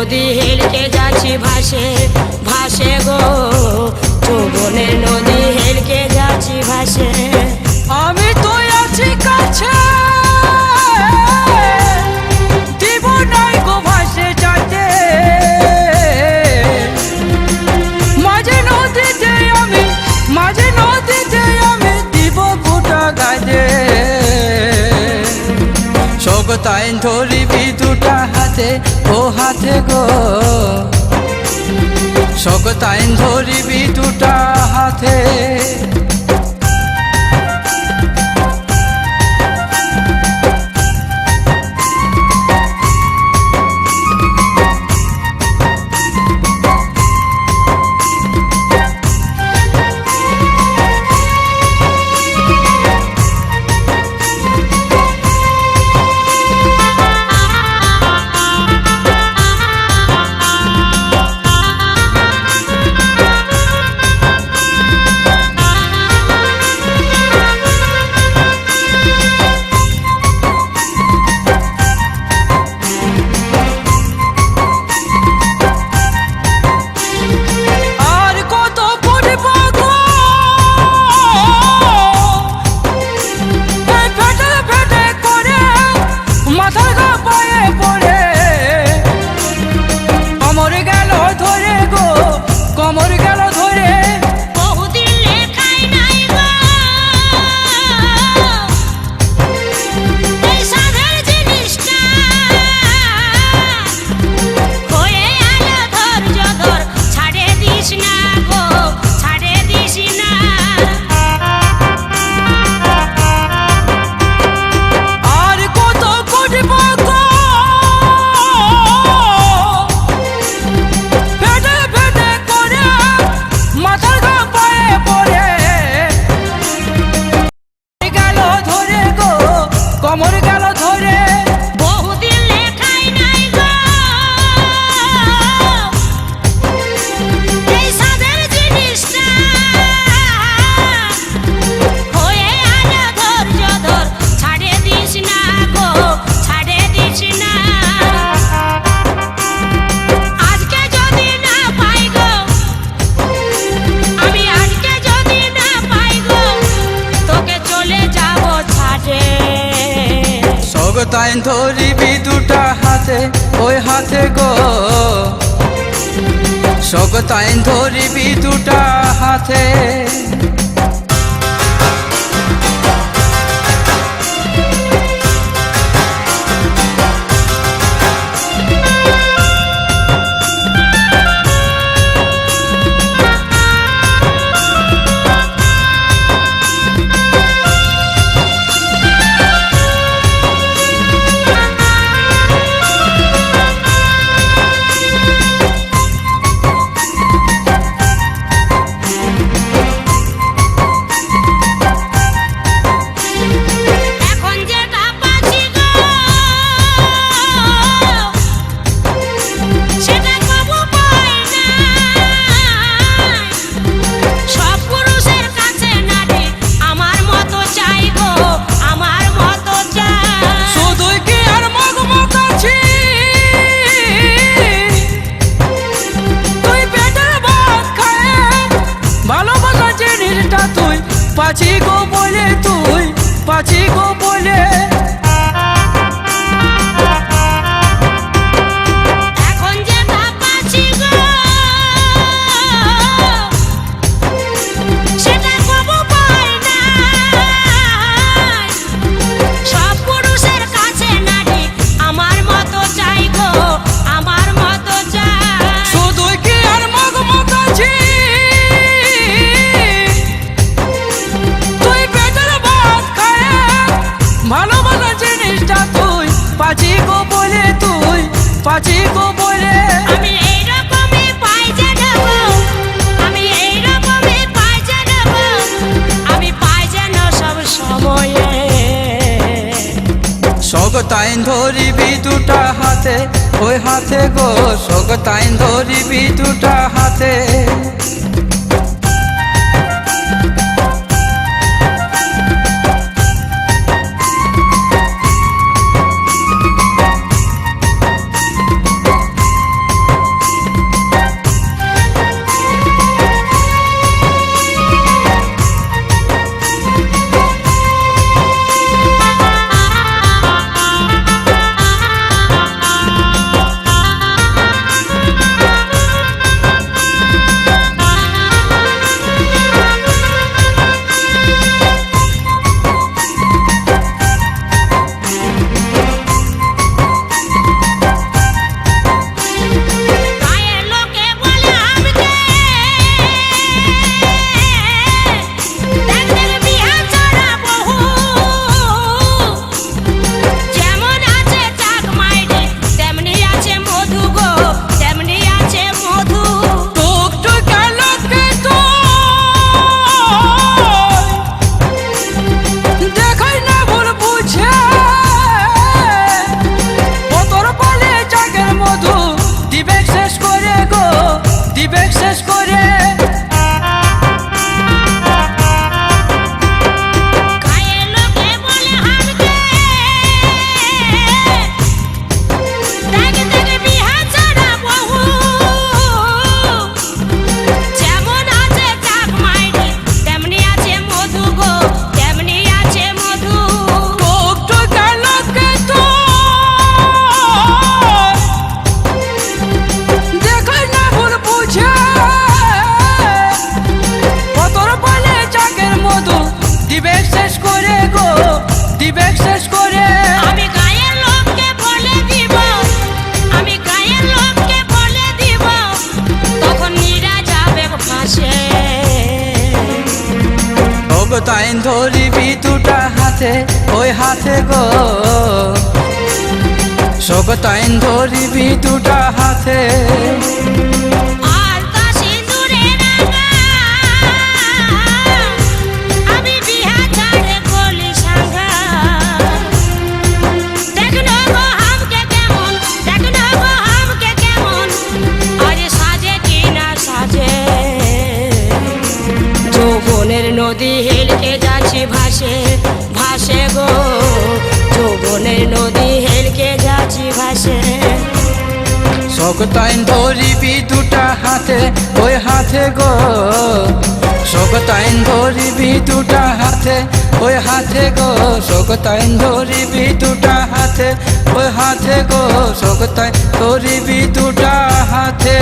নদী হেলকে যাচ্ছি ভাসে ভাসে গো, যৌবনের নদী হেলকে যাচ্ছি ভাসে। আমি তো আছি কাছে, দিব নাই গো ভাসে যাতে, মাঝে নদীতে আমি, মাঝে নদীতে আমি দিব গোটা গাজে। সগতাইন ধরিবি দুটা হাতে, ও হাতে গো, সগতাইন ধরিবি দুটা হাতে। কমর গেল ধরে, বহুদিন লেখাই নাই গো এই সাদের জিনিসটা, হয়ে আলো ধৈর্য ধর, ছাড়ে দিস না গো, ছাড়ে দিস না। আজকে যদি না পাই গো, আমি আজকে যদি না পাই গো, তোকে চলে যাব ছাড়ে। সগতাইন ধরিবি দুটা হাতে, ওই হাতে গো, সগতাইন ধরিবি দুটা হাতে। পাছি গো বলে তুই, পাছি গো বলে, এখন যে পাচ্ছি গো সেটা কবু পাই না। সব পুরুষের কাছে নারী আমার মতো চাই গো, আমার মতো চাই। শুধুই কি আর মগ মগাছি, তুই পেটের ভাত খায় ভালোবাসা জিনিসটা তুই, পাছি গো বলে তুই, পাছি গো বলে। আমি এইরকমই পাই যে নেব, আমি এইরকমই পাই যে নেব, আমি পাই যেন সব সময়ে। সগতাইন ধরিবি দুটা হাতে, ওই হাতে গো, সগতাইন ধরিবি দুটা হাতে। ধরিবি দুটা হাতে ওই হাতে গো শোকতাইন ধরিবি দুটা হাতে আলতা সিঁদুরে রাঙা আমি বিহা ছাড়ে বলি সাঙ্গা দেখনো গো হামকে কেমন দেখনো গো হামকে কেমন আজ সাজে কি না সাজে যৌবনের নদী হেলকে যাচ্ছে ভাসে ভাসে গো যৌবনের নদী হেলকে যাচ্ছে ভাসে শোকতাইন ধরিবি দুটা হাতে ওই হাতে গো শোকতাইন ধরিবি দুটা হাতে ওই হাতে গো শোকতাইন ধরিবি দুটা হাতে ওই হাতে গো শোকতাইন ধরিবি দুটা হাতে